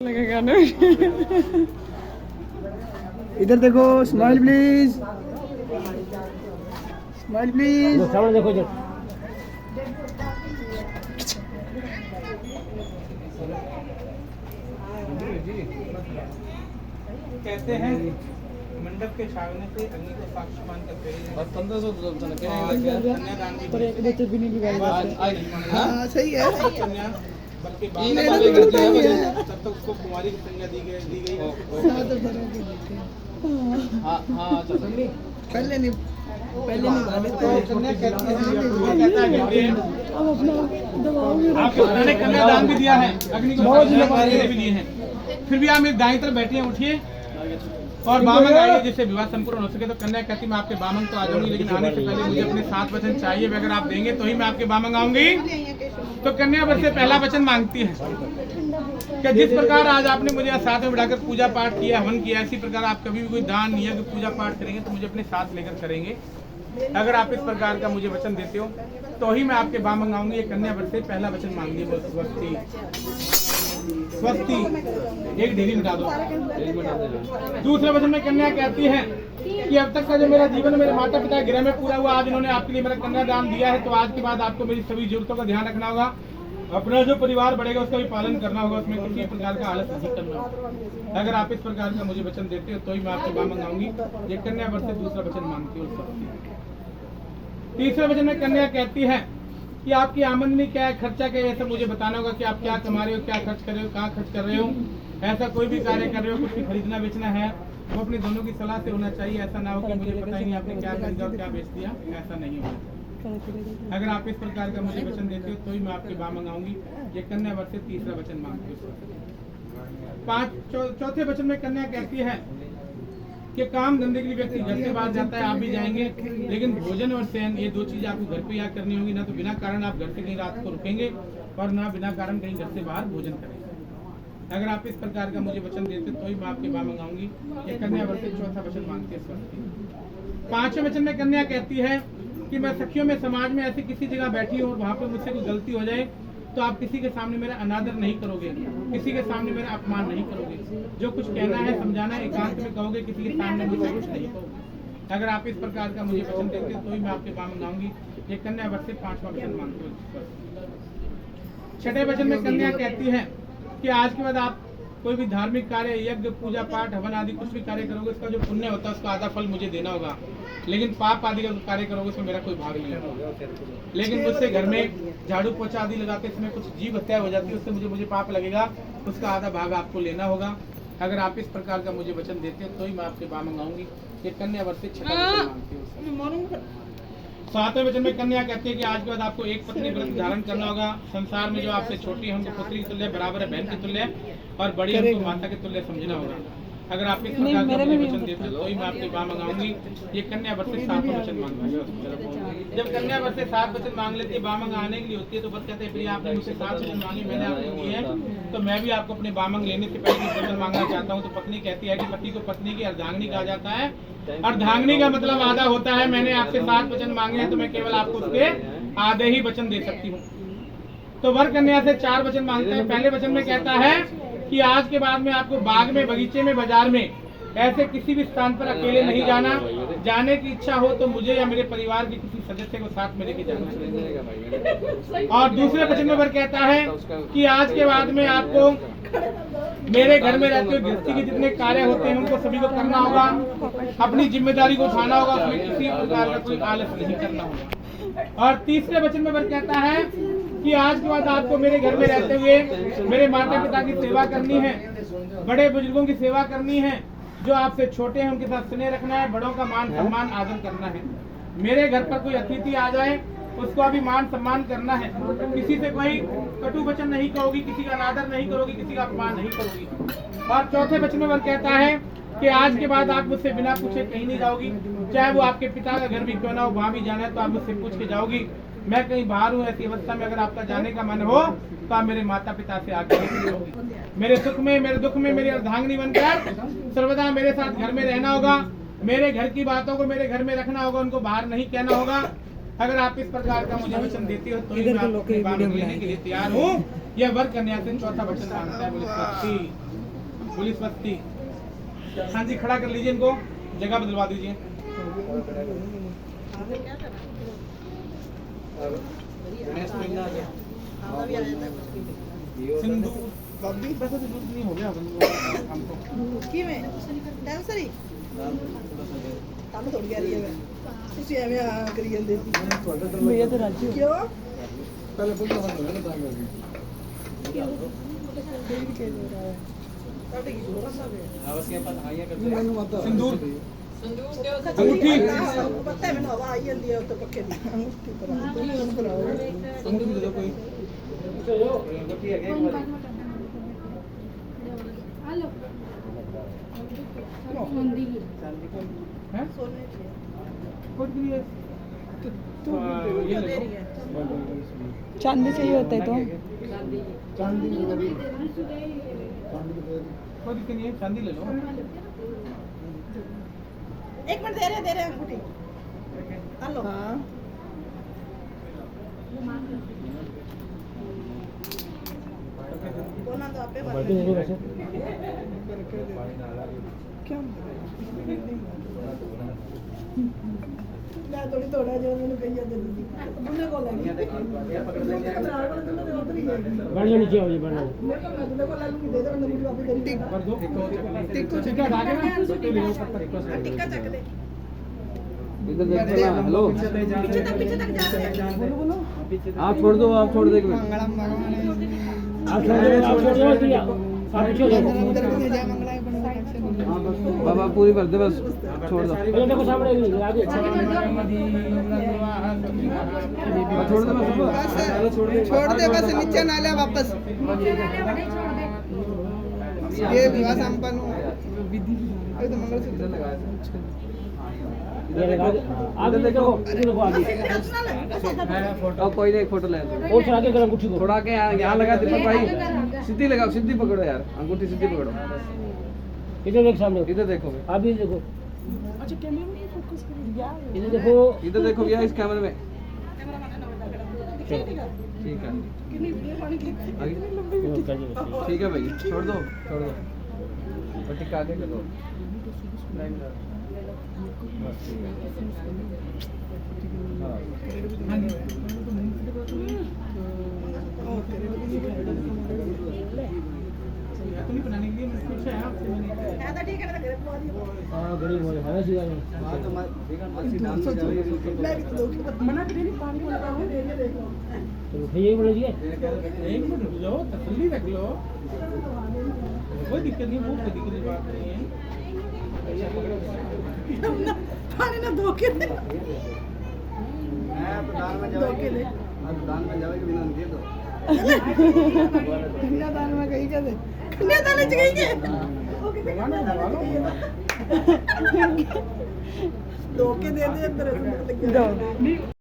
लगेगा ना। इधर देखो, स्माइल प्लीज, स्माइल प्लीज। सामने देखो इधर। कहते हैं मंडप के छावने से अग्नि को साक्षीमान करते हैं। बस 1500 कन्यादान भी पर एक बच्चे भी नहीं बिगाड़ हाँ सही है। कन्या बल्कि तब तक उसको कुमारी की संज्ञा दी गई। पहले नहीं कन्या कहती है अब अपना दबाओगे। आपके पिता ने कन्यादान भी दिया है, अग्नि को साक्षीमान भी दिए हैं, फिर भी आप मेरी दाईं तरफ बैठिए, उठिए और बामंग आइए जिससे विवाह संपूर्ण हो सके। तो कन्या कहती मैं आपके बामंग तो आ जाऊंगी, लेकिन आने से पहले मुझे अपने 7 वचन चाहिए। अगर आप देंगे तो ही मैं आपके बामंग आऊंगी। तो कन्या वर से पहला वचन मांगती है कि जिस प्रकार आज आपने मुझे साथ में बिठाकर पूजा पाठ किया, हवन किया, इसी प्रकार आप कभी भी कोई दान यज्ञ पूजा पाठ करेंगे तो मुझे अपने साथ लेकर करेंगे। अगर आप इस प्रकार का मुझे वचन देते हो तो ही मैं आपके बामंग आऊंगी। ये कन्या वर से पहला वचन मांगी। स्वस्ति स्वस्ति, एक ढेरी मिटा दो। दूसरे वचन में कन्या कहती है कि अब तक का जो मेरा जीवन मेरे माता पिता गृह में पूरा हुआ, आज इन्होंने आपके लिए मेरा कन्यादान दिया है, तो आज के बाद आपको मेरी सभी जरूरतों का ध्यान रखना होगा। अपना जो परिवार बढ़ेगा उसका भी पालन करना होगा, उसमें किसी प्रकार का आलस नहीं करना होगा। अगर आप इस प्रकार का मुझे वचन देते हो तो ही मैं आपके बामंग आऊंगी। ये कन्या वर से दूसरा वचन मांगती हो। तीसरे वचन में कन्या कहती है कि आपकी आमदनी क्या है, खर्चा क्या है, ये सब मुझे बताना होगा कि आप क्या कमा रहे हो, क्या खर्च कर रहे हो, कहाँ खर्च कर रहे हो। ऐसा कोई भी कार्य कर रहे हो, कुछ भी खरीदना बेचना है, वो अपनी दोनों की सलाह से होना चाहिए। ऐसा ना हो कि मुझे पता ही नहीं आपने क्या खरीदा और क्या बेच दिया, ऐसा नहीं होगा। अगर आप इस प्रकार का मुझे वचन देते हो तो ही मैं आपके बामंग आऊंगी। ये कन्या वर से तीसरा वचन मांगती हो। चौथे वचन में कन्या कहती है कि काम धंधे के लिए व्यक्ति घर से बाहर जाता है, आप भी जाएंगे, लेकिन भोजन और शयन ये दो चीजें आपको घर पे याद करनी होगी। ना तो बिना कारण आप घर से कहीं रात को रुकेंगे और ना बिना कारण कहीं घर से बाहर भोजन करेंगे। अगर आप इस प्रकार का मुझे वचन देते तो ही मैं आपके बामंग आऊंगी। ये कन्या वर से चौथा वचन मांगती है। पांचवें वचन में कन्या कहती है कि मैं सखियों में समाज में ऐसी किसी जगह बैठी हूँ और वहाँ पे मुझसे कोई गलती हो जाए तो आप किसी के सामने मेरा अनादर नहीं करोगे, किसी के सामने मेरा अपमान नहीं करोगे। जो कुछ कहना है समझाना है एकांत में कहोगे, किसी के सामने मुझसे कुछ नहीं कहोगे। अगर आप इस प्रकार का मुझे वचन देते तो ही मैं आपके बामंग आऊंगी। ये कन्या वर से पांचवा वचन मांगते हो। छठे वचन में कन्या कहती है कि आज के बाद आप कोई भी धार्मिक कार्य, यज्ञ, पूजा पाठ, हवन आदि कुछ भी कार्य करोगे, उसका जो पुण्य होता है उसका आधा फल मुझे देना होगा। लेकिन पाप आदि का कार्य करोगे उसमें मेरा कोई भाग नहीं होगा। लेकिन मुझसे घर में झाड़ू पोछा आदि लगाते समय कुछ जीव हत्या हो जाती है, उससे मुझे पाप लगेगा, उसका आधा भाग आपको लेना होगा। अगर आप इस प्रकार का मुझे वचन देते हैं तो ही मैं आपके बामंग आऊंगी। ये कन्या वर से छठा वचन मांगती हूँ। सातवें वचन में कन्या कहती है कि आज के बाद आपको एक पत्नी व्रत धारण करना होगा। संसार में जो आपसे छोटी है उनको पुत्री के तुल्य बराबर है, बहन के तुल्य है, और बड़ी है उनको माता के तुल्य समझना होगा। अगर आप इस प्रकार का मुझे वचन देते हो तो ही मैं आपके बामंग आऊंगी। ये कन्या वर से 7वां वचन मांगना। जब कन्या वर से 7 वचन मांग लेती है, बामंग आने के लिए होती है, तो बस कहते हैं प्रिया आपने मुझसे 7 वचन मांगे, मैंने आपको दिए हैं, तो मैं भी आपको अपने बामंग लेने से पहले वचन मांगना चाहता हूँ। तो पत्नी कहती है कि पति को पत्नी की अर्धांगिनी कहा जाता है। अर्धांगिनी का मतलब आधा होता है। मैंने आपसे 7 वचन मांगे हैं तो मैं केवल आपको उसके आधे ही वचन दे सकती हूँ। तो वर कन्या से 4 वचन मांगता है। पहले वचन में कहता है कि आज के बाद में आपको बाग में, बगीचे में, बाजार में, ऐसे किसी भी स्थान पर अकेले नहीं जाना। जाने की इच्छा हो तो मुझे या मेरे परिवार के किसी सदस्य को साथ में लेके जाना। और दूसरे वचन में वर कहता है कि आज के बाद में आपको मेरे घर में रहते हुए गृहस्थी के जितने कार्य होते हैं उनको सभी को करना होगा, अपनी जिम्मेदारी को उठाना होगा, उसमें किसी प्रकार का कोई आलस नहीं करना होगा। और तीसरे वचन में वर कहता है कि आज के बाद आपको मेरे घर में रहते हुए मेरे माता पिता की सेवा करनी है, बड़े बुजुर्गों की सेवा करनी है, जो आपसे छोटे हैं उनके साथ स्नेह रखना है, बड़ों का मान सम्मान आदर करना है। मेरे घर पर कोई अतिथि आ जाए उसको भी मान सम्मान करना है। किसी से कोई कटु वचन नहीं कहोगी, किसी का अनादर नहीं करोगी, किसी का अपमान नहीं करोगी। और चौथे वचन में वर कहता है कि आज के बाद आप मुझसे बिना पूछे कहीं नहीं जाओगी, चाहे वो आपके पिता का घर भी क्यों ना हो, वहाँ भी जाना है तो आप मुझसे पूछ के जाओगी। मैं कहीं बाहर हूँ, ऐसी अवस्था में अगर आपका जाने का मन हो तो आप मेरे माता पिता से आगे होगी। मेरे सुख में, मेरे दुख में मेरी अर्धांगिनी बनकर सर्वदा मेरे साथ घर में रहना होगा। मेरे घर की बातों को मेरे घर में रखना होगा, उनको बाहर नहीं कहना होगा। अगर आप इस प्रकार का मुझे वचन देती हो तो ही मैं आपको अपने बामंग लेने के लिए तैयार हूँ। यह वर्ग कन्यासन चौथा बटन मांगता है। पुलिस बस्ती। हाँ जी, खड़ा कर लीजिए इनको, जगह बदलवा दीजिए। सिंधु बब्बी पैसा तो यूज नहीं हो गया हमको। ਡਾਂਸਰੀ ਕੰਮ ਥੋੜੀ ਆ ਰਹੀ ਹੈ ਮੈਂ ਤੁਸੀਂ ਐਵੇਂ ਆ ਕਰੀ ਜਾਂਦੇ भैया तो राजी हो ਕਿਉਂ पहले पुल बंद हो गया ना टाइम लगी ਤੁਹਾਡੇ ਕੀ ਹੋਣਾ ਸਾਬੇ मैंने मत सिंदूर ਅੰਗੂਠੀ ਪਤਾ ਹੈ ਮੈਨੂੰ ਹਵਾ ਆਈ ਜਾਂਦੀ ਹੈ ਉੱਤੇ ਪੱਖੇ ਦੀ ਅੰਗੂਠੀ ਪਰ अंगूठी दे दो कोई। हैं? ਸੋਨੇ ਚ कोई भी है। ये ले लो। चांदी चाहिए होता है तो चांदी की कोई दिक्कत नहीं है, चांदी ले लो। एक मिनट दे रहे अंगूठी हेलो हाँ कोना तो आपे बात क्या ਮੈਂ ਥੋੜੀ ਥੋੜਾ ਜਿਹਾ ਮੈਨੂੰ ਕਹੀ ਜਾਂਦੇ ਸੀ ਉਹਨੇ ਕੋਲ ਲੈ ਗਈ बढ़िया नीचे हो जी बढ़िया मैं तो मैं को लालू दे दे मुझे वापस करी टिक कर दो। टिक्का आगे ना, छोटे ले लो पत्थर एक से। टिक्का चक ले इधर देखो ना हेलो पीछे तक जा रहे हैं आप छोड़ दो आप छोड़ दो एक मिनट मंगलम भगवान आप छोड़ दो आप छोड़ दो दिया आप पीछे हो जाओ उधर को जय मंगला बन बाबा पूरी कर दे बस छोड़ दो ये देखो सामने आगे छोड़ दे बस नीचे ना ले वापस ये विवाह संपन्न हुआ विधि तो मंगलसूत्र लगाया इधर लगा दे आगे देखो इधर देखो आगे और कोई नहीं फोटो ले और थोड़ा आगे कर अंगूठी को थोड़ा आगे यहाँ लगा दे भाई सीधी लगाओ सीधी पकड़ो यार अंगूठी सीधी पकड़ो इधर देख सामने इधर देखो आप भी देखो अच्छा कैमरा में फोकस कर दिया इधर देखो भैया इस कैमरे में ठीक है आगे ठीक है भाई छोड़ दो और टिक्का आगे कर दो हाँ जी। तो नहीं बनाने के लिए मैं पूछा है आपसे मैंने। है तो ठीक है ना घर पहुंच दियो हां गरीब हो है ना सीधा मैं भी तो दोगे मना करे नहीं पानी को लगाओ दे देखो तो यही बोल दिए एक मिनट रुक जाओ, तसल्ली रख लो, कोई दिक्कत नहीं, वो कोई दिक्कत की बात नहीं है। पानी ना धोके दे धोके ले दान में जावे कि बिना दे दो कन्यादान में कहीं क्या दे कन्यादान ले गई के धोके दे दे अंदर दो